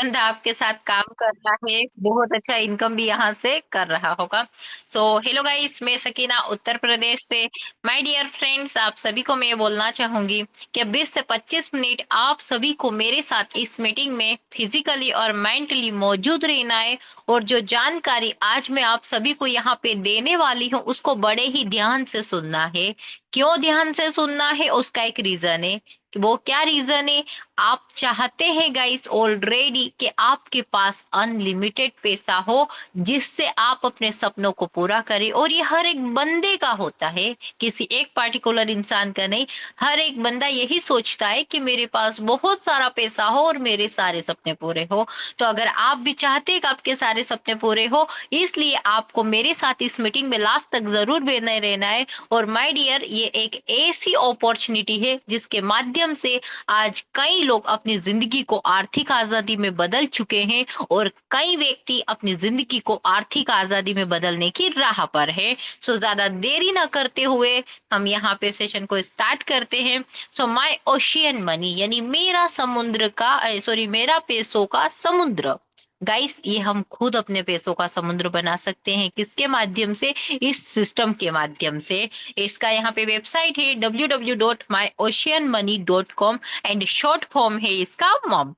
बंदा आपके साथ काम कर रहा है, बहुत अच्छा इनकम भी यहाँ से कर रहा होगा। सो हेलो गाइस, मैं सकीना उत्तर प्रदेश से। माय डियर फ्रेंड्स, आप सभी को मैं बोलना चाहूंगी कि 20 से 25 मिनट आप सभी को मेरे साथ इस मीटिंग में फिजिकली और मेंटली मौजूद रहना है। और जो जानकारी आज मैं आप सभी को यहाँ पे देने वाली हूँ उसको बड़े ही ध्यान से सुनना है। क्यों ध्यान से सुनना है, उसका एक रीजन है। वो क्या रीजन है? आप चाहते हैं गाइस ऑलरेडी कि आपके पास अनलिमिटेड पैसा हो, जिससे आप अपने सपनों को पूरा करें। और ये हर एक बंदे का होता है, किसी एक पार्टिकुलर इंसान का नहीं। हर एक बंदा यही सोचता है कि मेरे पास बहुत सारा पैसा हो और मेरे सारे सपने पूरे हो। तो अगर आप भी चाहते हैं कि आपके सारे सपने पूरे हो, इसलिए आपको मेरे साथ इस मीटिंग में लास्ट तक जरूर बने रहना है। और माय डियर, ये एक ऐसी अपॉर्चुनिटी है जिसके माध्यम से आज कई लोग अपनी जिंदगी को आर्थिक आजादी में बदल चुके हैं और कई व्यक्ति अपनी जिंदगी को आर्थिक आजादी में बदलने की राह पर है। सो ज्यादा देरी ना करते हुए हम यहाँ पे सेशन को स्टार्ट करते हैं। सो माय ओशियन मनी यानी मेरा समुद्र का, सॉरी, मेरा पैसों का समुद्र। गाइस, ये हम खुद अपने पैसों का समुद्र बना सकते हैं। किसके माध्यम से? इस सिस्टम के माध्यम से। इसका यहाँ पे वेबसाइट है www.myoceanmoney.com एंड शॉर्ट फॉर्म है इसका mom.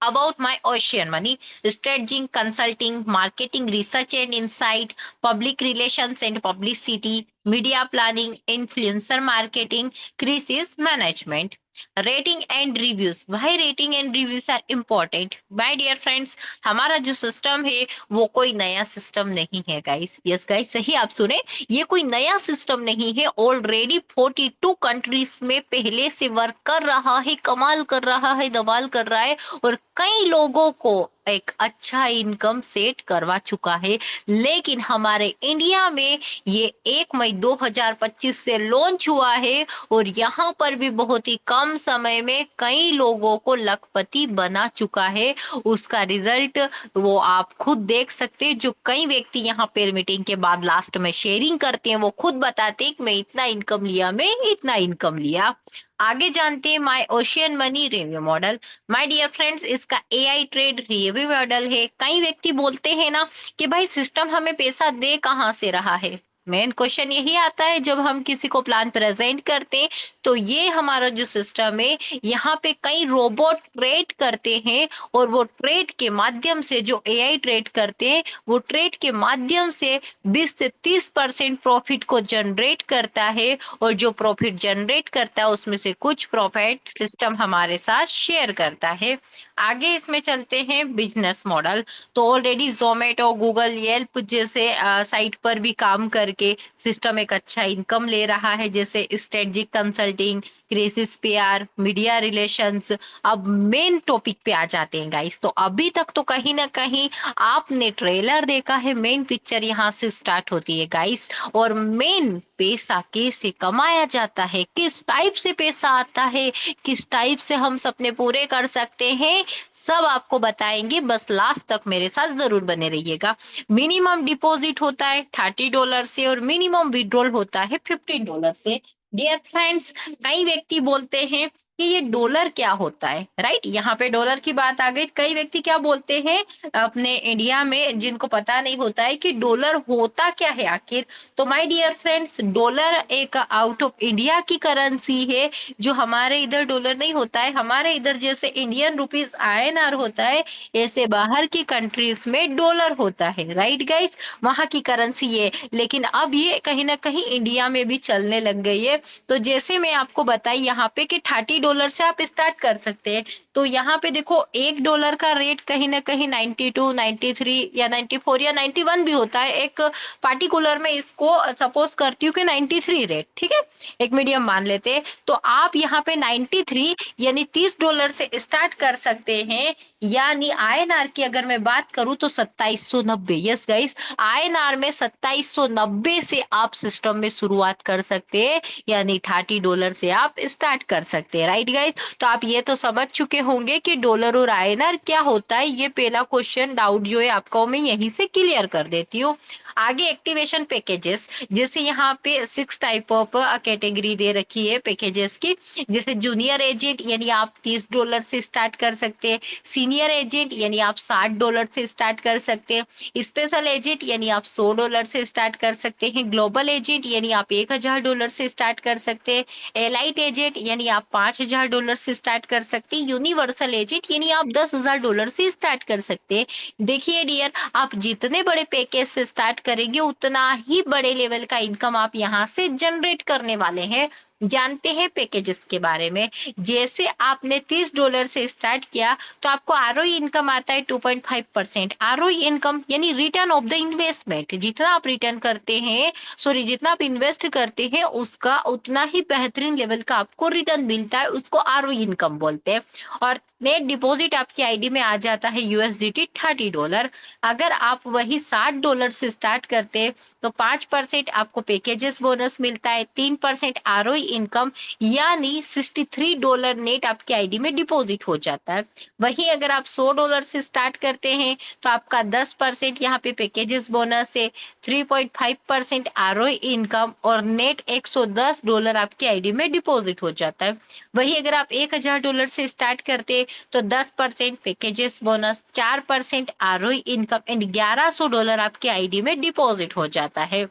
About my ocean money: strategy, consulting, marketing, research and insight, public relations and publicity, media planning, influencer marketing, crisis management, rating and reviews. Why rating and reviews are important? My dear friends, हमारा जो system है वो कोई नया system नहीं है guys. Yes guys, सही आप सुने, ये कोई नया सिस्टम नहीं है। ऑलरेडी 42 कंट्रीज में पहले से वर्क कर रहा है, कमाल कर रहा है, धमाल कर रहा है और कई लोगों को एक अच्छा इनकम सेट करवा चुका है। लेकिन हमारे इंडिया में ये 1 मई 2025 से लॉन्च हुआ है और यहाँ पर भी बहुत ही कम समय में कई लोगों को लखपति बना चुका है। उसका रिजल्ट वो आप खुद देख सकते हैं। जो कई व्यक्ति यहाँ पे मीटिंग के बाद लास्ट में शेयरिंग करते हैं, वो खुद बताते हैं कि मैं इतना इनकम लिया, मैं इतना इनकम लिया। आगे जानते हैं my ocean money review model. My dear friends, इसका एआई ट्रेड रिव्यू मॉडल है। कई व्यक्ति बोलते हैं ना कि भाई सिस्टम हमें पैसा दे कहाँ से रहा है। मेन क्वेश्चन यही आता है जब हम किसी को प्लान प्रेजेंट करते हैं। तो ये हमारा जो सिस्टम है, यहाँ पे कई रोबोट ट्रेड करते हैं और वो ट्रेड के माध्यम से, जो एआई ट्रेड करते हैं, वो ट्रेड के माध्यम से 20 से 30% प्रॉफिट को जनरेट करता है। और जो प्रॉफिट जनरेट करता है उसमें से कुछ प्रॉफिट सिस्टम हमारे साथ शेयर करता है। आगे इसमें चलते हैं बिजनेस मॉडल। तो ऑलरेडी जोमेटो, गूगल, येल्प जैसे साइट पर भी काम करके सिस्टम एक अच्छा इनकम ले रहा है, जैसे strategic consulting, crisis PR, media relations. अब मेन टॉपिक पे आ जाते हैं गाइस। तो अभी तक तो कहीं ना कहीं आपने ट्रेलर देखा है, मेन पिक्चर यहाँ से स्टार्ट होती है गाइस। और मेन पैसा कैसे कमाया जाता है, किस टाइप से पैसा आता है, किस टाइप से हम सपने पूरे कर सकते हैं, सब आपको बताएंगे। बस लास्ट तक मेरे साथ जरूर बने रहिएगा। मिनिमम डिपॉजिट होता है $30 से और मिनिमम विड्रॉल होता है $15 से। डियर फ्रेंड्स, कई व्यक्ति बोलते हैं कि ये डॉलर क्या होता है, राइट? यहाँ पे डॉलर की बात आ गई। कई व्यक्ति क्या बोलते हैं अपने इंडिया में, जिनको पता नहीं होता है कि डॉलर होता क्या है आखिर। तो माय डियर फ्रेंड्स, डॉलर एक आउट ऑफ इंडिया की करेंसी है। जो हमारे इधर डॉलर नहीं होता है, हमारे इधर जैसे इंडियन रुपीस आईएनआर होता है, ऐसे बाहर की कंट्रीज में डॉलर होता है, राइट गाइस? वहां की करेंसी ये। लेकिन अब ये कहीं ना कहीं इंडिया में भी चलने लग गई है। तो जैसे मैं आपको बताई यहाँ पे कि $30 से आप स्टार्ट कर सकते हैं। तो यहाँ पे देखो, $1 का रेट कहीं ना कहीं 92, 93 या 94 या 91 भी होता है। एक पार्टिकुलर में इसको सपोज करती हूँ कि 93 रेट, ठीक है, एक मीडियम मान लेते हैं। तो आप यहाँ पे 93 यानी $30 से स्टार्ट कर सकते हैं। यानी आईएनआर की अगर मैं बात करूं तो 2790। यस गाइस, आईएनआर में 2790 से आप सिस्टम में शुरुआत कर सकते हैं। यानी $30 से आप स्टार्ट कर सकते हैं, राइट गाइस? तो आप ये तो समझ चुके होंगे कि डॉलर और आईएनआर क्या होता है। ये पहला क्वेश्चन डाउट जो है आपका मैं यहीं से क्लियर कर देती हूँ। आगे एक्टिवेशन पैकेजेस, जैसे यहाँ पे 6 टाइप ऑफ कैटेगरी दे रखी है पैकेजेस की। जैसे जूनियर एजेंट यानी आप $30 से स्टार्ट कर सकते हैं, सीनियर एजेंट यानी आप $60 से स्टार्ट कर सकते हैं, स्पेशल एजेंट यानी आप $100 से स्टार्ट कर सकते हैं, ग्लोबल एजेंट यानी आप $1000 से स्टार्ट कर सकते हैं, एलाइट एजेंट यानी आप $5000 से स्टार्ट कर सकते हैं, यूनिवर्सल एजेंट यानी आप $10,000 से स्टार्ट कर सकते हैं। देखिए डियर, आप जितने बड़े पैकेज से स्टार्ट करेंगे उतना ही बड़े लेवल का इनकम आप यहाँ से जनरेट करने वाले हैं। जानते हैं पैकेजेस के बारे में। जैसे आपने $30 से स्टार्ट किया तो आपको आरओई इनकम आता है 2.5%। आरओई इनकम यानी रिटर्न ऑफ द इन्वेस्टमेंट, जितना आप रिटर्न करते हैं, सॉरी जितना आप इन्वेस्ट करते हैं उसका उतना ही बेहतरीन लेवल का आपको रिटर्न मिलता है, उसको आरओई इनकम बोलते हैं। और नेट डिपॉजिट आपकी आईडी में आ जाता है USDT $30। अगर आप वही $60 से स्टार्ट करते हैं तो 5% आपको पैकेजेस बोनस मिलता है, 3% आरओई इनकम यानी $63 नेट आपकी आईडी में डिपॉजिट हो जाता है। वही अगर आप $100 से स्टार्ट करते हैं तो आपका 10% यहाँ पे पैकेजेस बोनस है, 3.5% आरओई इनकम और नेट $110 आपकी आईडी में डिपॉजिट हो जाता है। वही अगर आप $1000 से स्टार्ट करते तो 10% packages bonus, 4% ROE income and $1100 आपके आईडी में डिपॉजिट हो जाता है।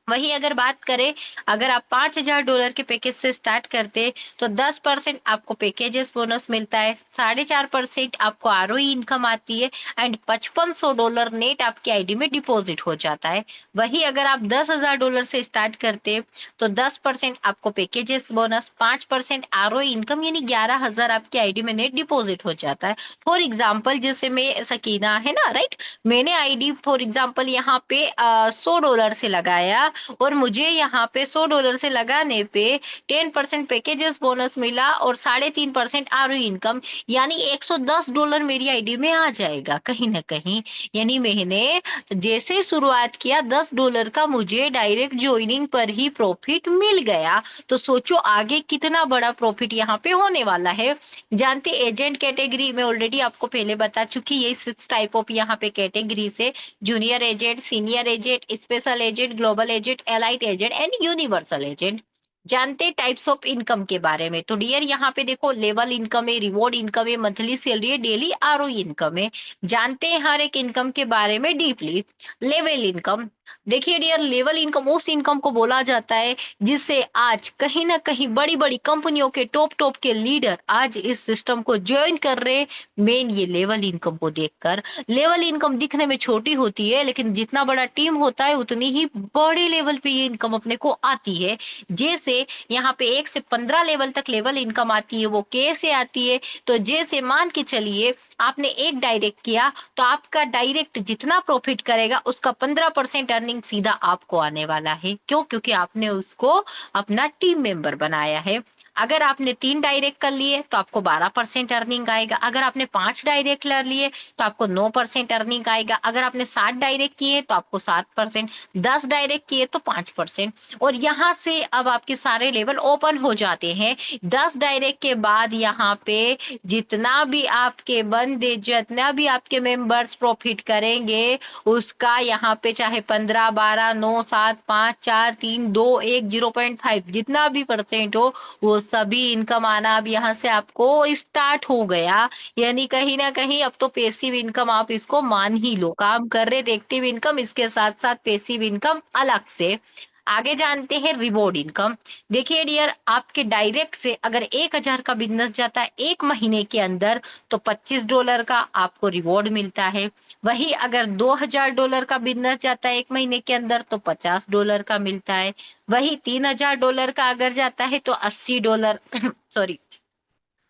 वही अगर बात करें, अगर आप $5000 के पैकेज से स्टार्ट करते तो 10% आपको पैकेजेस बोनस मिलता है, 4.5% आपको आरओई इनकम आती है एंड $5500 नेट आपकी आईडी में डिपॉजिट हो जाता है। वही अगर आप $10,000 से स्टार्ट करते तो 10% आपको पैकेजेस बोनस, 5% आरओई इनकम यानी 11,000 आपकी आईडी में नेट डिपॉजिट हो जाता है। फॉर एग्जाम्पल जैसे मैं सकीना है ना, राइट, मैंने आईडी फॉर एग्जाम्पल यहाँ पे $100 से लगाया और मुझे यहाँ पे $100 से लगाने पे 10% पैकेजेस बोनस मिला और 3.5% आरओई इनकम यानी $110 मेरी आईडी में आ जाएगा कहीं ना कहीं। यानी मैंने जैसे शुरुआत किया $10 का मुझे डायरेक्ट ज्वाइनिंग पर ही प्रॉफिट मिल गया। तो सोचो आगे कितना बड़ा प्रॉफिट यहाँ पे होने वाला है। जानते एजेंट कैटेगरी में ऑलरेडी आपको पहले बता चुकी, ये 6 टाइप ऑफ यहाँ पे कैटेगरी से, junior agent, senior agent, special agent, global agent, elite agent and universal agent. जानते टाइप्स ऑफ इनकम के बारे में। तो डियर यहाँ पे देखो, लेवल इनकम है, रिवॉर्ड इनकम है, मंथली सैलरी है, डेली आरओई इनकम है। जानते हैं हर एक इनकम के बारे में डीपली। लेवल इनकम, देखिए डियर, लेवल इनकम उस इनकम को बोला जाता है जिससे आज कहीं ना कहीं बड़ी बड़ी कंपनियों के टॉप के लीडर आज इस सिस्टम को ज्वाइन कर रहे हैं, मेन ये लेवल इनकम को देखकर। लेवल इनकम दिखने में छोटी होती है लेकिन जितना बड़ा टीम होता है उतनी ही बड़े लेवल पे ये इनकम अपने को आती है। जैसे यहाँ पे 1 से 15 लेवल तक लेवल इनकम आती है, वो कैसे आती है? तो जैसे मान के चलिए आपने एक डायरेक्ट किया तो आपका डायरेक्ट जितना प्रॉफिट करेगा उसका 15% अर्निंग सीधा आपको आने वाला है। क्यों? क्योंकि आपने उसको अपना टीम मेंबर बनाया है। अगर आपने 3 डायरेक्ट कर लिए तो आपको 12% अर्निंग आएगा। अगर आपने 5 डायरेक्ट कर लिए तो आपको 9% अर्निंग आएगा। अगर आपने 7 डायरेक्ट किए तो आपको 7%, 10 डायरेक्ट किए तो 5%। और यहाँ से अब आपके सारे लेवल ओपन हो जाते हैं। 10 डायरेक्ट के बाद यहाँ पे जितना भी आपके बंदे, जितना भी आपके मेंबर्स प्रॉफिट करेंगे उसका यहाँ पे चाहे 15, 12, 9, 7, 5, 4, 3, 2, 1, 0.5 जितना भी परसेंट हो वो सभी इनकम आना अब यहाँ से आपको स्टार्ट हो गया। यानी कहीं ना कहीं अब तो पैसिव इनकम आप इसको मान ही लो। काम कर रहे थे एक्टिव इनकम, इसके साथ साथ पैसिव इनकम अलग से। आगे जानते हैं रिवॉर्ड इनकम। देखिए डियर, आपके डायरेक्ट से अगर 1000 का बिजनेस जाता है 1 महीने के अंदर तो $25 का आपको रिवॉर्ड मिलता है। वही अगर $2000 का बिजनेस जाता है 1 महीने के अंदर तो $50 का मिलता है। वही $3000 का अगर जाता है तो $80 सॉरी,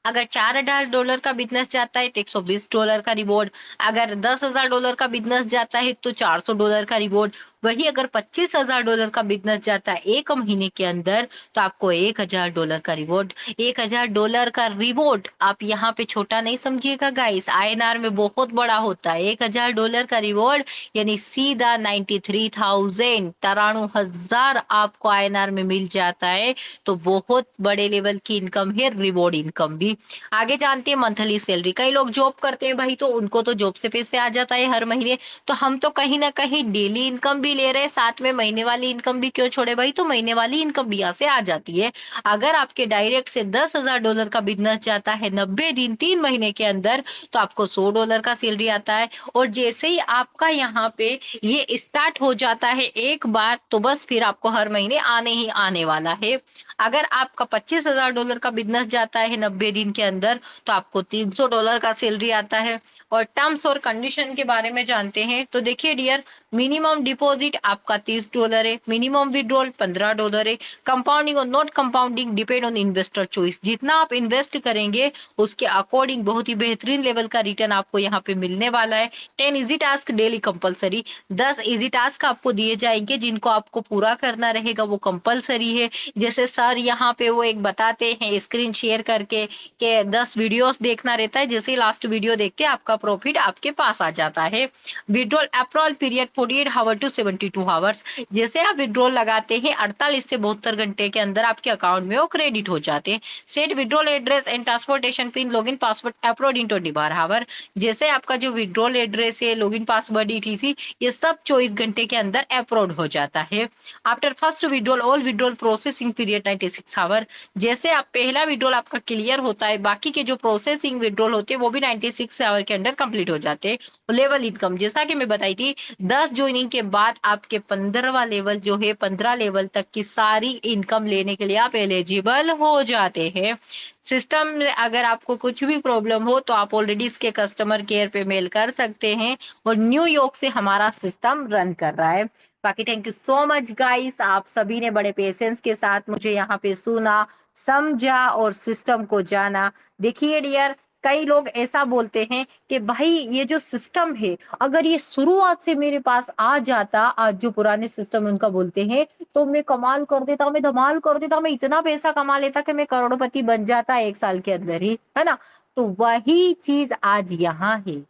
अगर $4000 का बिजनेस जाता है तो $120 का रिवॉर्ड। अगर $10,000 का बिजनेस जाता है तो $400 का रिवॉर्ड। वही अगर $25,000 का बिजनेस जाता है 1 महीने के अंदर तो आपको $1000 का रिवॉर्ड। $1000 का रिवॉर्ड आप यहाँ पे छोटा नहीं समझिएगा गाइस, आईएनआर में बहुत बड़ा होता है। $1000 का रिवॉर्ड यानी सीधा 93,000, 93,000 आपको आईएनआर में मिल जाता है। तो बहुत बड़े लेवल की इनकम है रिवॉर्ड इनकम भी। आगे जानते हैं मंथली सैलरी। कई लोग जॉब करते हैं भाई, तो उनको तो जॉब से पैसे आ जाता है हर महीने, तो हम तो कहीं ना कहीं डेली इनकम भी ले रहे हैं, साथ में महीने वाली इनकम भी क्यों छोड़े भाई, तो महीने वाली इनकम भी यहाँ से आ जाती है। अगर आपके डायरेक्ट से $10,000 का बिजनेस जाता है 90 दिन 3 महीने के अंदर, तो आपको $100 का सैलरी आता है। और जैसे ही आपका यहाँ पे ये स्टार्ट हो जाता है एक बार, तो बस फिर आपको हर महीने आने ही आने वाला है। अगर आपका $25,000 का बिजनेस जाता है 90 दिन के अंदर, तो आपको $300 का सैलरी आता है। और टर्म्स और कंडीशन के बारे में जानते हैं, तो देखिए डियर, मिनिमम डिपॉजिट आपका $30 है, मिनिमम विड्रॉल $15 है। कंपाउंडिंग और not compounding depend on investor choice. जितना आप इन्वेस्ट करेंगे उसके अकॉर्डिंग बहुत ही बेहतरीन लेवल का रिटर्न आपको यहाँ पे मिलने वाला है। 10 easy task daily compulsory, 10 easy task आपको दिए जाएंगे जिनको आपको पूरा करना रहेगा, वो कंपलसरी है। जैसे सर यहाँ पे वो एक बताते हैं स्क्रीन शेयर करके कि 10 वीडियोस देखना रहता है, जैसे लास्ट वीडियो देखते हैं आपका प्रॉफिट आपके पास आ जाता है। Withdrawal approval period 48 hour to 72 hours. जैसे आप विड्रॉल लगाते हैं 48 से 72 घंटे के अंदर आपके अकाउंट में वो क्रेडिट हो जाते हैं। Set withdrawal address and transportation pin login password approved in 24 hour. जैसे आपका जो विड्रॉल एड्रेस है, लॉगिन पासवर्ड, ETC, ये सब 24 घंटे के अंदर अप्रूव्ड हो जाता है। After first withdrawal all withdrawal processing period 96 hour. जैसे आप पहला विड्रॉल आपका क्लियर होता है, बाकी के जो प्रोसेसिंग विड्रॉल होते हैं वो भी 96 आवर के अंदर कंप्लीट हो जाते हैं। लेवल इनकम जैसा कि मैं बताई थी, 10 ज्वाइनिंग के बाद आपके 15वां लेवल जो है, 15 लेवल तक की सारी इनकम लेने के लिए आप एलिजिबल हो जाते हैं। सिस्टम में अगर आपको कुछ भी प्रॉब्लम हो तो आप ऑलरेडी इसके कस्टमर केयर पे मेल कर सकते हैं, और न्यूयॉर्क से हमारा सिस्टम रन कर रहा है। बाकी thank you so much guys, आप सभी ने बड़े पेशेंस के साथ मुझे यहाँ पे सुना, समझा और सिस्टम को जाना। देखिए डियर, कई लोग ऐसा बोलते हैं कि भाई ये जो सिस्टम है, अगर ये शुरुआत से मेरे पास आ जाता, आज जो पुराने सिस्टम उनका बोलते हैं, तो मैं कमाल कर देता, मैं धमाल कर देता, मैं इतना पैसा कमा लेता कि मैं करोड़पति बन जाता 1 साल के अंदर ही, है ना। तो वही चीज आज यहाँ है।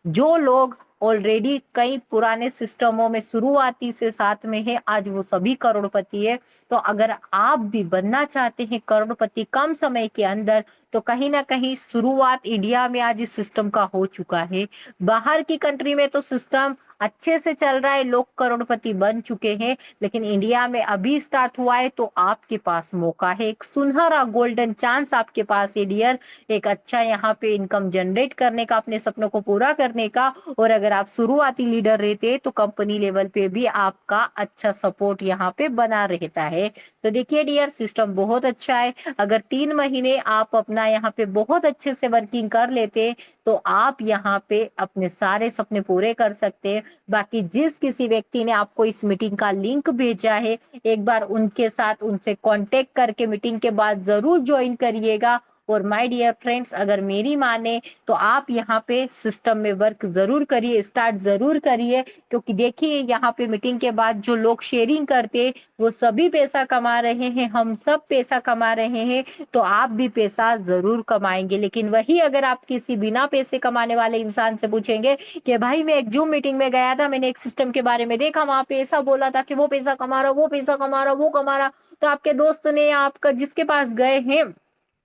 जो लोग ऑलरेडी कई पुराने सिस्टमों में शुरुआती से साथ में है, आज वो सभी करोड़पति है। तो अगर आप भी बनना चाहते हैं करोड़पति कम समय के अंदर, तो कहीं ना कहीं शुरुआत इंडिया में आज इस सिस्टम का हो चुका है। बाहर की कंट्री में तो सिस्टम अच्छे से चल रहा है, लोग करोड़पति बन चुके हैं, लेकिन इंडिया में अभी स्टार्ट हुआ है, तो आपके पास मौका है, एक सुनहरा गोल्डन चांस आपके पास है डियर, एक अच्छा यहाँ पे इनकम जनरेट करने का, अपने सपनों को पूरा करने का। और अगर आप शुरुआती लीडर रहते तो कंपनी लेवल पे भी आपका अच्छा सपोर्ट यहाँ पे बना रहता है। तो देखिए डियर, सिस्टम बहुत अच्छा है। अगर 3 महीने आप अपना यहाँ पे बहुत अच्छे से वर्किंग कर लेते, तो आप यहाँ पे अपने सारे सपने पूरे कर सकते हैं। बाकी जिस किसी व्यक्ति ने आपको इस मीटिंग का लिंक भेजा है, एक बार उनके साथ उनसे कांटेक्ट करके मीटिंग के बाद जरूर ज्वाइन करिएगा। और माय डियर फ्रेंड्स, अगर मेरी माने तो आप यहाँ पे सिस्टम में वर्क जरूर करिए, स्टार्ट जरूर करिए, क्योंकि देखिए यहाँ पे मीटिंग के बाद जो लोग शेयरिंग करते वो सभी पैसा कमा रहे हैं, हम सब पैसा कमा रहे हैं, तो आप भी पैसा जरूर कमाएंगे। लेकिन वही अगर आप किसी बिना पैसे कमाने वाले इंसान से पूछेंगे कि भाई मैं एक जूम मीटिंग में गया था, मैंने एक सिस्टम के बारे में देखा, वहां पे ऐसा बोला था कि वो पैसा कमा रहा, वो पैसा कमा रहा, वो कमा रहा, तो आपके दोस्त ने, आपका जिसके पास गए हैं,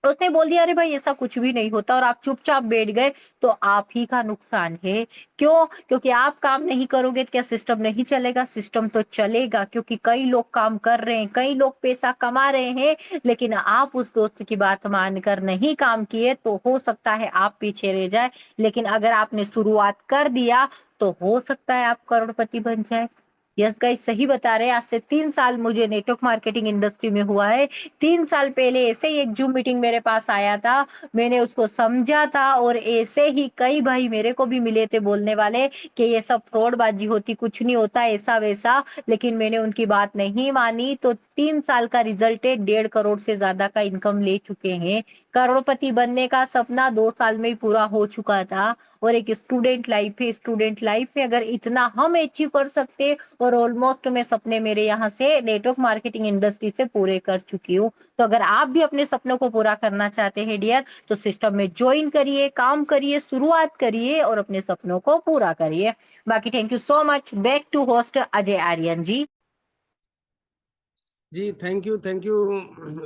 उसने बोल दिया अरे भाई ऐसा कुछ भी नहीं होता, और आप चुपचाप बैठ गए, तो आप ही का नुकसान है। क्यों? क्योंकि आप काम नहीं करोगे तो क्या सिस्टम नहीं चलेगा? सिस्टम तो चलेगा, क्योंकि कई लोग काम कर रहे हैं, कई लोग पैसा कमा रहे हैं, लेकिन आप उस दोस्त की बात मानकर नहीं काम किए, तो हो सकता है आप पीछे रह जाए। लेकिन अगर आपने शुरुआत कर दिया, तो हो सकता है आप करोड़पति बन जाए। यस गाइस, सही बता रहे हैं। आज से 3 साल मुझे नेटवर्क मार्केटिंग इंडस्ट्री में हुआ है। 3 साल पहले ऐसे ही एक जूम मीटिंग मेरे पास आया था, मैंने उसको समझा था, और ऐसे ही कई भाई मेरे को भी मिले थे बोलने वाले कि ये सब फ्रॉडबाजी होती, कुछ नहीं होता ऐसा वैसा, लेकिन मैंने उनकी बात नहीं मानी। तो 3 साल का रिजल्ट है, 1.5 करोड़ से ज्यादा का इनकम ले चुके हैं। करोड़पति बनने का सपना 2 साल में ही पूरा हो चुका था। और एक स्टूडेंट लाइफ है, स्टूडेंट लाइफ में अगर इतना हम अचीव कर सकते, और ऑलमोस्ट मैं सपने मेरे यहाँ से नेटवर्क मार्केटिंग इंडस्ट्री से पूरे कर चुकी हूँ। तो अगर आप भी अपने सपनों को पूरा करना चाहते हैं डियर, तो सिस्टम में ज्वाइन करिए, काम करिए, शुरुआत करिए और अपने सपनों को पूरा करिए। बाकी thank you so much. Back to host Ajay Aryan ji. जी थैंक यू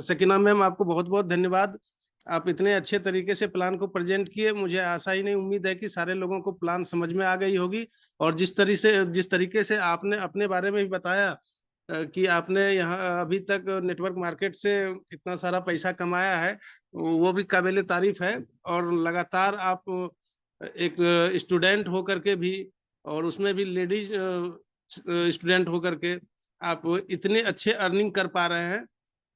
सकीना मैम, आपको बहुत बहुत धन्यवाद आप इतने अच्छे तरीके से प्लान को प्रेजेंट किए, मुझे आशा ही नहीं, उम्मीद है कि सारे लोगों को प्लान समझ में आ गई होगी। और जिस तरीके से आपने अपने बारे में भी बताया कि आपने यहाँ अभी तक नेटवर्क मार्केट से इतना सारा पैसा कमाया है, वो भी काबिल तारीफ है। और लगातार आप एक स्टूडेंट होकर के भी, और उसमें भी लेडीज स्टूडेंट होकर के, आप इतने अच्छे अर्निंग कर पा रहे हैं।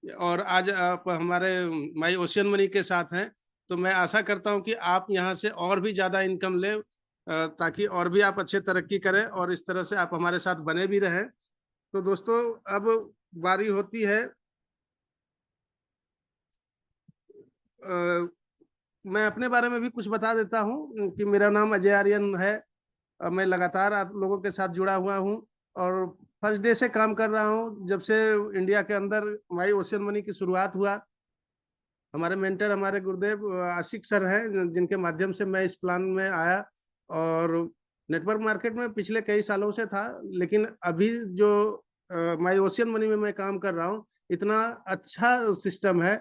और आज आप हमारे माई ओशियन मनी के साथ हैं, तो मैं आशा करता हूं कि आप यहाँ से और भी ज़्यादा इनकम लें, ताकि और भी आप अच्छे तरक्की करें और इस तरह से आप हमारे साथ बने भी रहें। तो दोस्तों, अब बारी होती है, अ, मैं अपने बारे में भी कुछ बता देता हूँ कि मेरा नाम अजय आर्यन है। मैं लगातार आप लोगों के साथ जुड़ा हुआ हूँ, और फर्स्ट डे से काम कर रहा हूँ, जब से इंडिया के अंदर माई ओशियन मनी की शुरुआत हुआ। हमारे मेंटर हमारे गुरुदेव आशिक सर हैं, जिनके माध्यम से मैं इस प्लान में आया। और नेटवर्क मार्केट में पिछले कई सालों से था, लेकिन अभी जो माई ओशियन मनी में मैं काम कर रहा हूँ, इतना अच्छा सिस्टम है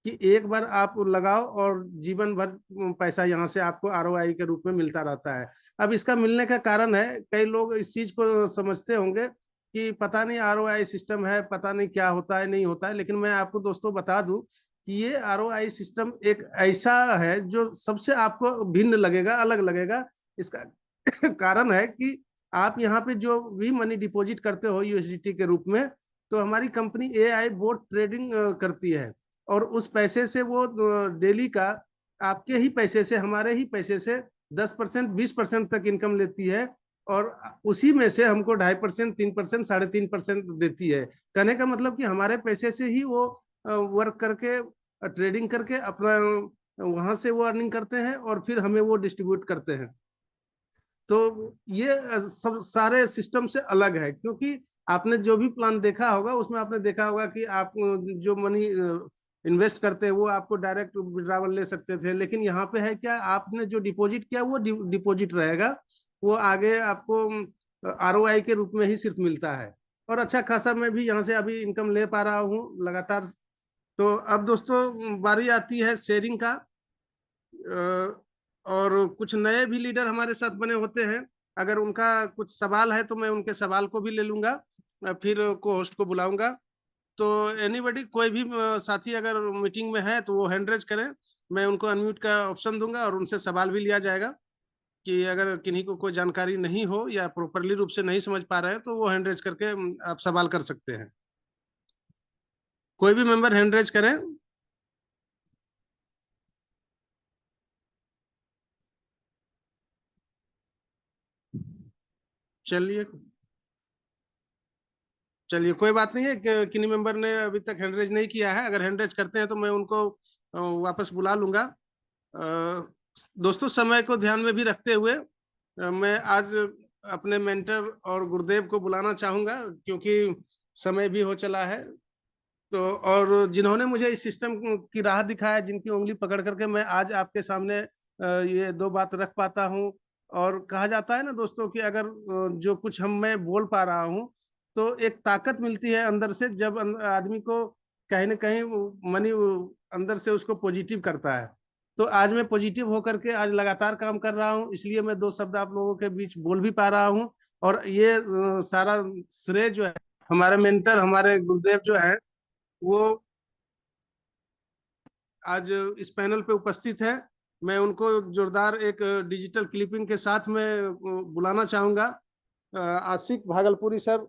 कि एक बार आप लगाओ और जीवन भर पैसा यहाँ से आपको आरओआई के रूप में मिलता रहता है। अब इसका मिलने का कारण है, कई लोग इस चीज को समझते होंगे कि पता नहीं आरओआई सिस्टम है, पता नहीं क्या होता है नहीं होता है, लेकिन मैं आपको दोस्तों बता दूं कि ये आरओआई सिस्टम एक ऐसा है जो सबसे आपको भिन्न लगेगा, अलग लगेगा। इसका कारण है कि आप यहाँ पे जो भी मनी डिपॉजिट करते हो यूएसडीटी के रूप में, तो हमारी कंपनी एआई बोट ट्रेडिंग करती है, और उस पैसे से वो डेली का आपके ही पैसे से, हमारे ही पैसे से 10%, 20% तक इनकम लेती है। और उसी में से हमको 2.5%, 3%, 3.5% देती है। कहने का मतलब कि हमारे पैसे से ही वो वर्क करके, ट्रेडिंग करके अपना वहां से वो अर्निंग करते हैं, और फिर हमें वो डिस्ट्रीब्यूट करते हैं। तो ये सब सारे सिस्टम से अलग है, क्योंकि आपने जो भी प्लान देखा होगा उसमें आपने देखा होगा कि आप जो मनी इन्वेस्ट करते हैं वो आपको डायरेक्ट विड्रावल ले सकते थे, लेकिन यहाँ पे है क्या, आपने जो डिपॉजिट किया वो डिपॉजिट रहेगा, वो आगे आपको आरओआई के रूप में ही सिर्फ मिलता है। और अच्छा खासा मैं भी यहाँ से अभी इनकम ले पा रहा हूँ लगातार। तो अब दोस्तों बारी आती है शेयरिंग का। और कुछ नए भी लीडर हमारे साथ बने होते हैं, अगर उनका कुछ सवाल है तो मैं उनके सवाल को भी ले लूंगा, फिर को होस्ट को बुलाऊंगा। तो एनीबडी, कोई भी साथी अगर मीटिंग में है तो वो हैंड रेज करें, मैं उनको अनम्यूट का ऑप्शन दूंगा और उनसे सवाल भी लिया जाएगा। कि अगर किन्हीं को कोई जानकारी नहीं हो या प्रॉपरली रूप से नहीं समझ पा रहे हैं तो वो हैंड रेज करके आप सवाल कर सकते हैं। कोई भी मेंबर हैंड रेज करें। चलिए, चलिए कोई बात नहीं है कि किन्हीं मेंबर ने अभी तक हैंड रेज नहीं किया है, अगर हैंड रेज करते हैं तो मैं उनको वापस बुला लूंगा। अ, दोस्तों, समय को ध्यान में भी रखते हुए मैं आज अपने मेंटर और गुरुदेव को बुलाना चाहूंगा, क्योंकि समय भी हो चला है। तो और जिन्होंने मुझे इस सिस्टम की राह दिखाया, जिनकी उंगली पकड़ करके मैं आज आपके सामने ये दो बात रख पाता हूँ। और कहा जाता है ना दोस्तों कि अगर जो कुछ हम मैं बोल पा रहा हूँ, तो एक ताकत मिलती है अंदर से, जब आदमी को कहीं ना कहीं मनी अंदर से उसको पॉजिटिव करता है। तो आज मैं पॉजिटिव होकर के आज लगातार काम कर रहा हूँ, इसलिए मैं दो शब्द आप लोगों के बीच बोल भी पा रहा हूँ। और ये सारा श्रेय जो है हमारे मेंटर, हमारे गुरुदेव जो है, वो आज इस पैनल पे उपस्थित है। मैं उनको जोरदार एक डिजिटल क्लिपिंग के साथ में बुलाना चाहूंगा। आशिक भागलपुरी सर,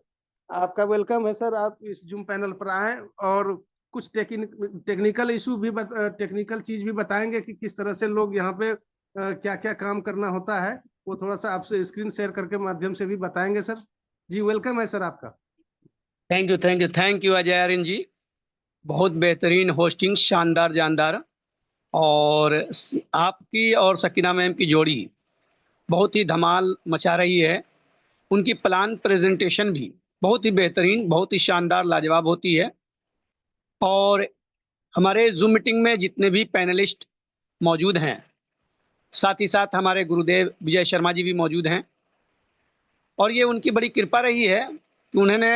आपका वेलकम है सर, आप इस जूम पैनल पर आए और कुछ टेक्निकल इशू भी टेक्निकल चीज भी बताएंगे कि किस तरह से लोग यहाँ पे क्या क्या काम करना होता है। वो थोड़ा सा आपसे स्क्रीन शेयर करके माध्यम से भी बताएंगे सर। जी वेलकम है सर आपका। Thank you, thank you, thank you Ajay Aryan ji. बहुत बेहतरीन होस्टिंग, शानदार जानदार। और आपकी और सकीना मैम की जोड़ी बहुत ही धमाल मचा रही है। उनकी प्लान प्रेजेंटेशन भी बहुत ही बेहतरीन, बहुत ही शानदार, लाजवाब होती है। और हमारे जूम मीटिंग में जितने भी पैनलिस्ट मौजूद हैं, साथ ही साथ हमारे गुरुदेव विजय शर्मा जी भी मौजूद हैं। और ये उनकी बड़ी कृपा रही है कि उन्होंने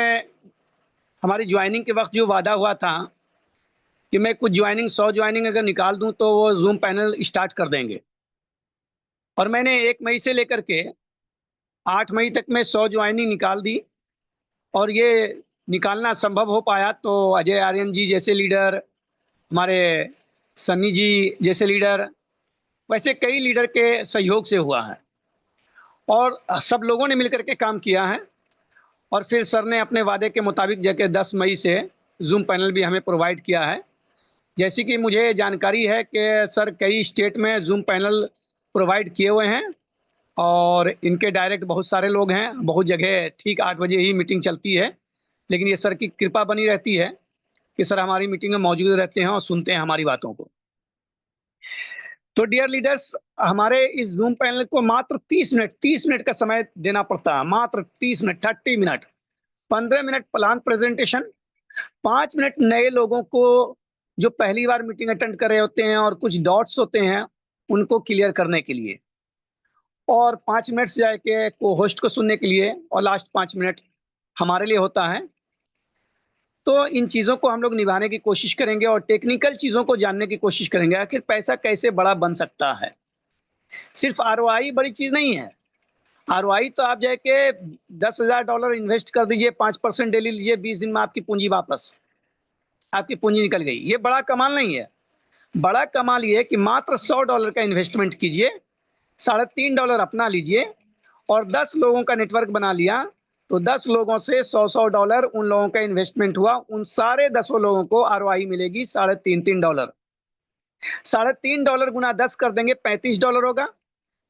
हमारी ज्वाइनिंग के वक्त जो वादा हुआ था कि मैं कुछ ज्वाइनिंग 100 ज्वाइनिंग अगर निकाल दूं तो वो जूम पैनल स्टार्ट कर देंगे। और मैंने 1 मई से लेकर के 8 मई तक में 100 ज्वाइनिंग निकाल दी। और ये निकालना संभव हो पाया तो अजय आर्यन जी जैसे लीडर, हमारे सन्नी जी जैसे लीडर, वैसे कई लीडर के सहयोग से हुआ है और सब लोगों ने मिलकर के काम किया है। और फिर सर ने अपने वादे के मुताबिक जैसे 10 मई से जूम पैनल भी हमें प्रोवाइड किया है। जैसे कि मुझे जानकारी है कि सर कई स्टेट में जूम पैनल प्रोवाइड किए हुए हैं और इनके डायरेक्ट बहुत सारे लोग हैं। बहुत जगह ठीक 8 बजे ही मीटिंग चलती है, लेकिन ये सर की कृपा बनी रहती है कि सर हमारी मीटिंग में मौजूद रहते हैं और सुनते हैं हमारी बातों को। तो डियर लीडर्स, हमारे इस जूम पैनल को मात्र 30 मिनट का समय देना पड़ता है। मात्र 30 minute, 30 minute. 15 minute plan presentation, 5 minute नए लोगों को जो पहली बार मीटिंग अटेंड कर रहे होते हैं और कुछ डॉट्स होते हैं उनको क्लियर करने के लिए, और 5 मिनट से जाके को होस्ट को सुनने के लिए, और लास्ट 5 मिनट हमारे लिए होता है। तो इन चीज़ों को हम लोग निभाने की कोशिश करेंगे और टेक्निकल चीज़ों को जानने की कोशिश करेंगे। आखिर पैसा कैसे बड़ा बन सकता है? सिर्फ आरओआई बड़ी चीज़ नहीं है। आरओआई तो आप जाके $10,000 इन्वेस्ट कर दीजिए, 5% डेली लीजिए, 20 दिन में आपकी पूंजी वापस, आपकी पूंजी निकल गई। ये बड़ा कमाल नहीं है। बड़ा कमाल ये है कि मात्र $100 का इन्वेस्टमेंट कीजिए, $3.5 अपना लीजिए और 10 लोगों का नेटवर्क बना लिया, तो 10 लोगों से $100 उन लोगों का इन्वेस्टमेंट हुआ, उन सारे 10 लोगों को आरओआई मिलेगी $3.5। $3.5 गुना 10 कर देंगे, $35 होगा।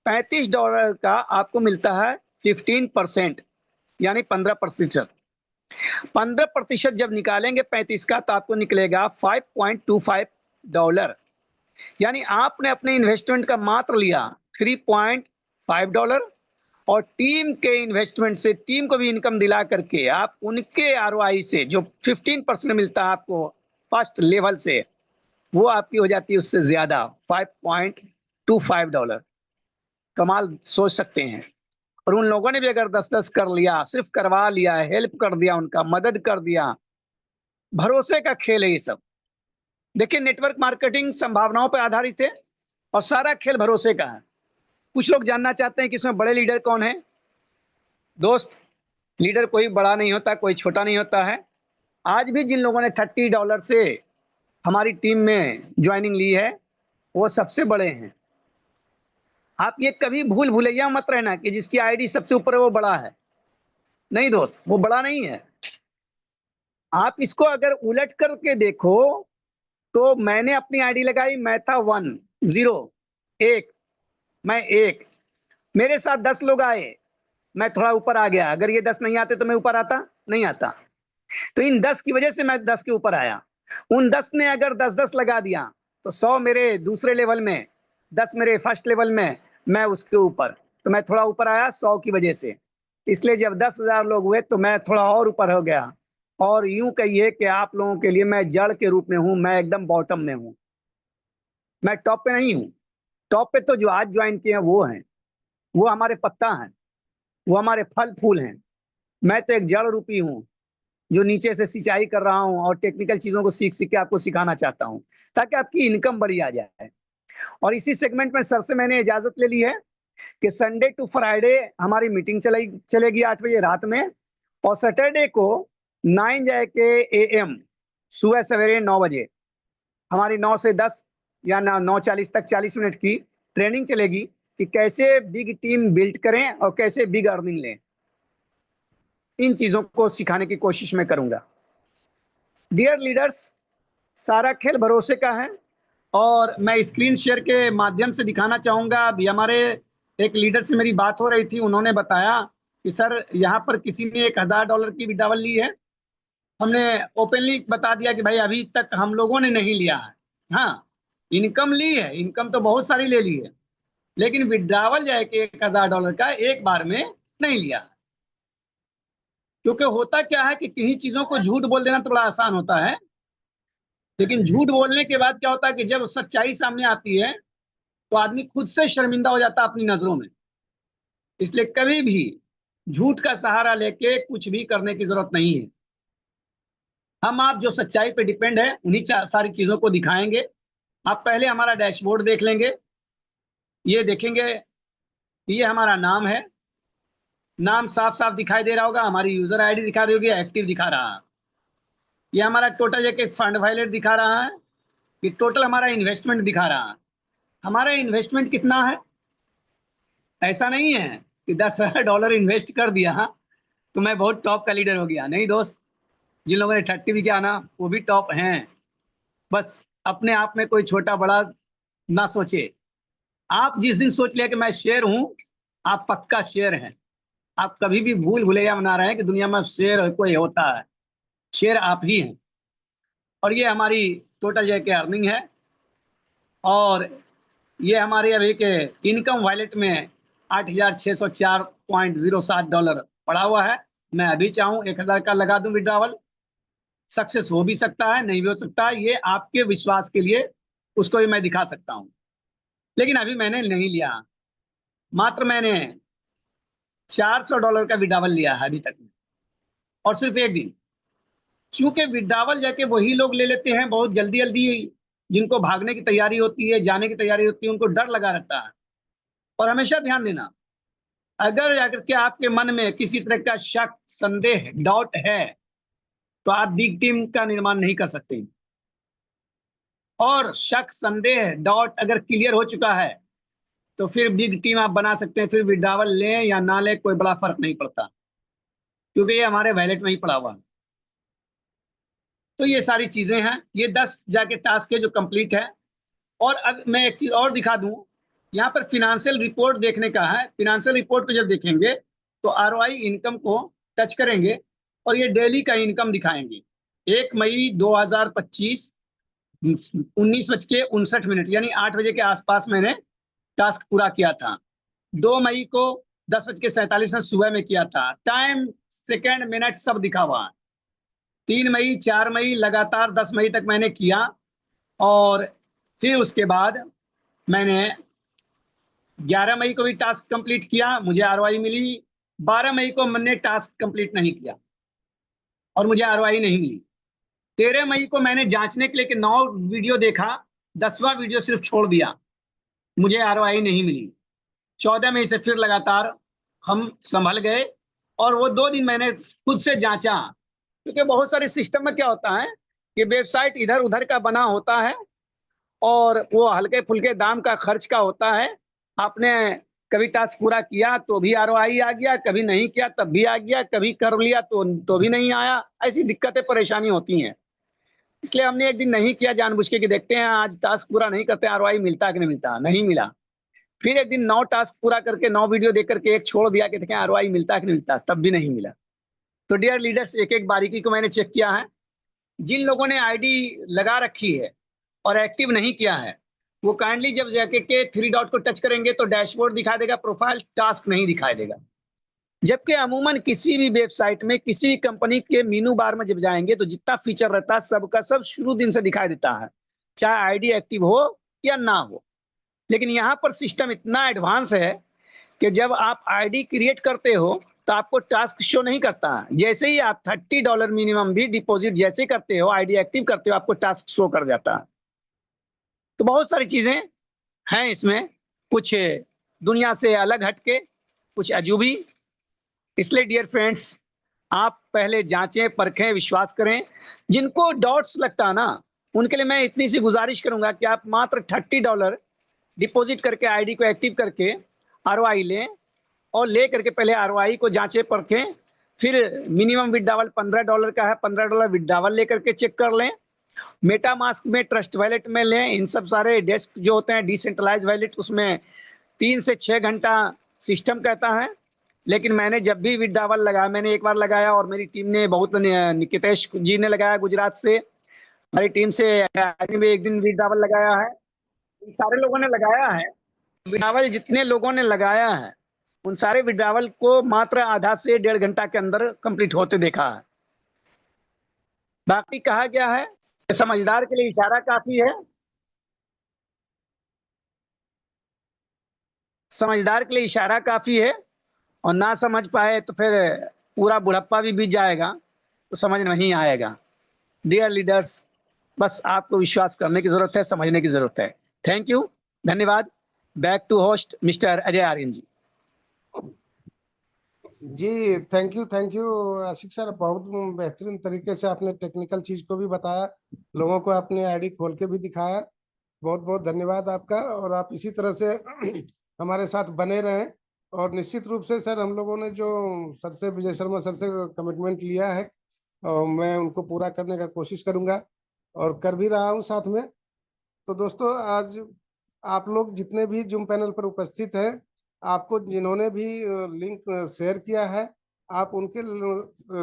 $35 का आपको मिलता है 15%, यानी 15%। 15% जब निकालेंगे 35 का तो आपको निकलेगा $5.25, यानी आपने अपने इन्वेस्टमेंट का मात्र लिया $3.5 और टीम के इन्वेस्टमेंट से टीम को भी इनकम दिला करके आप उनके आरओआई से जो 15% मिलता है आपको फर्स्ट लेवल से, वो आपकी हो जाती है उससे ज्यादा $5.25। कमाल सोच सकते हैं। और उन लोगों ने भी अगर 10-10 कर लिया, सिर्फ करवा लिया, हेल्प कर दिया, उनका मदद कर दिया, भरोसे का खेल है ये सब। देखिए, नेटवर्क मार्केटिंग संभावनाओं पर आधारित है और सारा खेल भरोसे का है। कुछ लोग जानना चाहते हैं कि इसमें बड़े लीडर कौन है। दोस्त, लीडर कोई बड़ा नहीं होता, कोई छोटा नहीं होता है। आज भी जिन लोगों ने $30 से हमारी टीम में ज्वाइनिंग ली है वो सबसे बड़े हैं। आप ये कभी भूल भुलैया मत रहना कि जिसकी आईडी सबसे ऊपर है वो बड़ा है। नहीं दोस्त, वो बड़ा नहीं है। आप इसको अगर उलट करके देखो तो मैंने अपनी आईडी लगाई, मैं था 1, 0, 1, मैं 1, मेरे साथ 10 लोग आए, मैं थोड़ा ऊपर आ गया। अगर ये 10 नहीं आते तो मैं ऊपर आता नहीं आता। तो इन 10 की वजह से मैं 10 के ऊपर आया। उन 10 ने अगर 10-10 लगा दिया तो 100 मेरे दूसरे लेवल में, 10 मेरे फर्स्ट लेवल में, मैं उसके ऊपर, तो मैं थोड़ा ऊपर आया 100 की वजह से। इसलिए जब 10,000 लोग हुए तो मैं थोड़ा और ऊपर हो गया। और यूं कहिए कि आप लोगों के लिए मैं जड़ के रूप में हूं, मैं एकदम बॉटम में हूं, मैं टॉप पे नहीं हूं। टॉप पे तो जो आज ज्वाइन किए हैं वो हैं, वो हमारे पत्ता हैं, वो हमारे फल फूल हैं। मैं तो एक जड़ रूपी हूँ जो नीचे से सिंचाई कर रहा हूँ और टेक्निकल चीजों को सीख सीख के आपको सिखाना चाहता हूँ ताकि आपकी इनकम बढ़ी आ जाए। और इसी सेगमेंट में सर से मैंने इजाजत ले ली है कि संडे टू फ्राइडे हमारी मीटिंग चलेगी 8 बजे रात में, और सैटरडे को 9 AM सुबह सवेरे 9 बजे हमारी 9 से 10 या 9:40 तक 40 मिनट की ट्रेनिंग चलेगी कि कैसे बिग टीम बिल्ड करें और कैसे बिग अर्निंग लें। इन चीजों को सिखाने की कोशिश मैं करूंगा। डियर लीडर्स, सारा खेल भरोसे का है और मैं स्क्रीन शेयर के माध्यम से दिखाना चाहूंगा। अभी हमारे एक लीडर से मेरी बात हो रही थी, उन्होंने बताया कि सर यहाँ पर किसी ने $1,000 की विड्रॉवल ली है। हमने ओपनली बता दिया कि भाई अभी तक हम लोगों ने नहीं लिया है। हाँ, इनकम ली है, इनकम तो बहुत सारी ले ली है, लेकिन विड्रॉवल जाए कि $1,000 का एक बार में नहीं लिया। क्योंकि होता क्या है कि किन्हीं चीजों को झूठ बोल देना तो बड़ा आसान होता है, लेकिन झूठ बोलने के बाद क्या होता है कि जब सच्चाई सामने आती है तो आदमी खुद से शर्मिंदा हो जाता है अपनी नजरों में। इसलिए कभी भी झूठ का सहारा लेके कुछ भी करने की जरूरत नहीं है। हम आप जो सच्चाई पे डिपेंड है उन्हीं सारी चीजों को दिखाएंगे। आप पहले हमारा डैशबोर्ड देख लेंगे, ये देखेंगे, ये हमारा नाम है, नाम साफ साफ दिखाई दे रहा होगा, हमारी यूजर आईडी दिखा रही होगी, एक्टिव दिखा रहा है। ये हमारा टोटल एक फंड वैलेट दिखा रहा है, ये टोटल हमारा इन्वेस्टमेंट दिखा रहा है। हमारा इन्वेस्टमेंट कितना है, ऐसा नहीं है कि $10,000 इन्वेस्ट कर दिया तो मैं बहुत टॉप का लीडर हो गया। नहीं दोस्त, जिन लोगों ने 30 भी किया ना वो भी टॉप हैं। बस अपने आप में कोई छोटा बड़ा ना सोचे। आप जिस दिन सोच लिया कि मैं शेर हूं, आप पक्का शेर हैं। आप कभी भी भूल भुलैया बना रहे हैं कि दुनिया में शेर कोई होता है। शेर आप ही हैं। और ये हमारी टोटल जो है अर्निंग है, और ये हमारे अभी के इनकम वॉलेट में $8,604.07 पड़ा हुआ है। मैं अभी चाहूँ 1,000 का लगा दूं विड्रॉवल, सक्सेस हो भी सकता है, नहीं भी हो सकता है, ये आपके विश्वास के लिए उसको भी मैं दिखा सकता हूँ। लेकिन अभी मैंने नहीं लिया, मात्र मैंने $400 का विड्रॉवल लिया है अभी तक में, और सिर्फ एक दिन। चूंकि विड्रॉवल जाके वही लोग ले लेते हैं बहुत जल्दी जल्दी, जिनको भागने की तैयारी होती है, जाने की तैयारी होती है, उनको डर लगा रहता है। और हमेशा ध्यान देना, अगर जाकर के आपके मन में किसी तरह का शक, संदेह, डाउट है, तो आप बिग टीम का निर्माण नहीं कर सकते। और शक, संदेह, डाउट अगर क्लियर हो चुका है तो फिर बिग टीम आप बना सकते हैं। फिर विड्रॉवल लें या ना लें कोई बड़ा फर्क नहीं पड़ता, क्योंकि ये हमारे वैलेट में ही पड़ा हुआ है। तो ये सारी चीजें हैं, ये 10 जाके टास्क है जो कंप्लीट है। और अब मैं एक चीज और दिखा दूं, यहाँ पर फिनेंशियल रिपोर्ट देखने का है। फिनेंशियल रिपोर्ट को जब देखेंगे तो आरओआई इनकम को टच करेंगे और ये डेली का इनकम दिखाएंगे। 1 मई 2025 19:59 यानी 8 बजे के आसपास मैंने टास्क पूरा किया था। 2 मई को 10:47 सुबह में किया था। टाइम, सेकेंड, मिनट सब दिखा हुआ है। 3 मई, 4 मई, लगातार 10 मई तक मैंने किया। और फिर उसके बाद मैंने 11 मई को भी टास्क कंप्लीट किया, मुझे आरओआई मिली। 12 मई को मैंने टास्क कंप्लीट नहीं किया और मुझे आरओआई नहीं मिली। 13 मई को मैंने जांचने के लिए कि 9 वीडियो देखा, 10वां वीडियो सिर्फ छोड़ दिया, मुझे आरओआई नहीं मिली। 14 मई से फिर लगातार हम संभल गए, और वो 2 दिन मैंने खुद से जांचा, क्योंकि बहुत सारे सिस्टम में क्या होता है कि वेबसाइट इधर उधर का बना होता है और वो हल्के फुल्के दाम का खर्च का होता है। आपने कभी टास्क पूरा किया तो भी आरओआई आ गया, कभी नहीं किया तब भी आ गया, कभी कर लिया तो भी नहीं आया। ऐसी दिक्कतें परेशानी होती हैं। इसलिए हमने एक दिन नहीं किया जानबूझ के कि देखते हैं आज टास्क पूरा नहीं करते आरओआई मिलता है कि नहीं मिलता। नहीं मिला। फिर एक दिन 9 टास्क पूरा करके 9 वीडियो देख करके एक छोड़ दिया कि देखें आरओआई मिलता है कि नहीं मिलता, तब भी नहीं मिला। तो डियर लीडर्स, एक एक बारीकी को मैंने चेक किया है। जिन लोगों ने आईडी लगा रखी है और एक्टिव नहीं किया है, वो काइंडली जब जाके के 3 डॉट को टच करेंगे तो डैशबोर्ड दिखा देगा, प्रोफाइल टास्क नहीं दिखाई देगा। जबकि अमूमन किसी भी वेबसाइट में, किसी भी कंपनी के मेनू बार में जब जाएंगे तो जितना फीचर रहता है सबका सब शुरू दिन से दिखाई देता है, चाहे आईडी एक्टिव हो या ना हो। लेकिन यहाँ पर सिस्टम इतना एडवांस है कि जब आप आईडी क्रिएट करते हो तो आपको टास्क शो नहीं करता है। जैसे ही आप $30 मिनिमम भी डिपॉजिट जैसे करते हो, आईडी एक्टिव करते हो, आपको टास्क शो कर जाता है। तो बहुत सारी चीजें हैं इसमें, कुछ दुनिया से अलग हटके, कुछ अजूबी। इसलिए डियर फ्रेंड्स, आप पहले जांचें, परखें, विश्वास करें। जिनको डॉट्स लगता है ना, उनके लिए मैं इतनी सी गुजारिश करूंगा कि आप मात्र $30 डिपॉजिट करके आईडी को एक्टिव करके आरओआई लें, और ले करके पहले आरओआई को जांचें, परखें। फिर मिनिमम विड्रॉवल $15 का है, $15 विड्रॉवल लेकर के चेक कर लें। मेटामास्क में, ट्रस्ट वैलेट में लें। इन सब सारे डेस्क जो होते हैं डिसेंट्रलाइज वैलेट, उसमें 3 से 6 घंटा सिस्टम कहता है। लेकिन मैंने जब भी विड्रॉवल लगाया, मैंने एक बार लगाया और मेरी टीम ने बहुत, निकेतेश जी ने लगाया गुजरात से, हमारी टीम से एक दिन विड्रॉवल लगाया है। सारे लोगों ने लगाया है विड्रॉवल, जितने लोगों ने लगाया है उन सारे विड्रॉवल को मात्र आधा से 1.5 घंटा के अंदर कंप्लीट होते देखा है। बाकी कहा गया है समझदार के लिए इशारा काफी है। समझदार के लिए इशारा काफी है, और ना समझ पाए तो फिर पूरा बुढ़प्पा भी बीत जाएगा तो समझ नहीं आएगा। डियर लीडर्स, बस आपको विश्वास करने की जरूरत है, समझने की जरूरत है। थैंक यू, धन्यवाद। Back to host mister Ajay Aryan ji. जी थैंक यू आशिक सर, बहुत बेहतरीन तरीके से आपने टेक्निकल चीज को भी बताया, लोगों को अपनी आईडी खोल के भी दिखाया। बहुत बहुत धन्यवाद आपका, और आप इसी तरह से हमारे साथ बने रहें। और निश्चित रूप से सर, हम लोगों ने जो सर से, विजय शर्मा सर से कमिटमेंट लिया है, और मैं उनको पूरा करने का कोशिश करूंगा और कर भी रहा हूं साथ में। तो दोस्तों, आज आप लोग जितने भी जूम पैनल पर उपस्थित हैं, आपको जिन्होंने भी लिंक शेयर किया है, आप उनके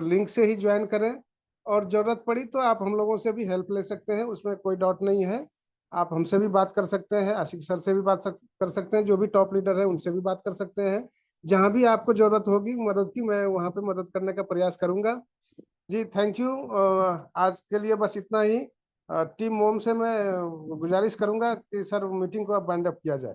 लिंक से ही ज्वाइन करें, और जरूरत पड़ी तो आप हम लोगों से भी हेल्प ले सकते हैं, उसमें कोई डाउट नहीं है। आप हमसे भी बात कर सकते हैं, आशिक सर से भी कर सकते हैं, जो भी टॉप लीडर है उनसे भी बात कर सकते हैं। जहां भी आपको जरूरत होगी मदद की, मैं वहां पे मदद करने का प्रयास करूंगा। जी थैंक यू। आज के लिए बस इतना ही। टीम मोम से मैं गुजारिश करूंगा कि सर मीटिंग को अब वाइंड अप किया जाए।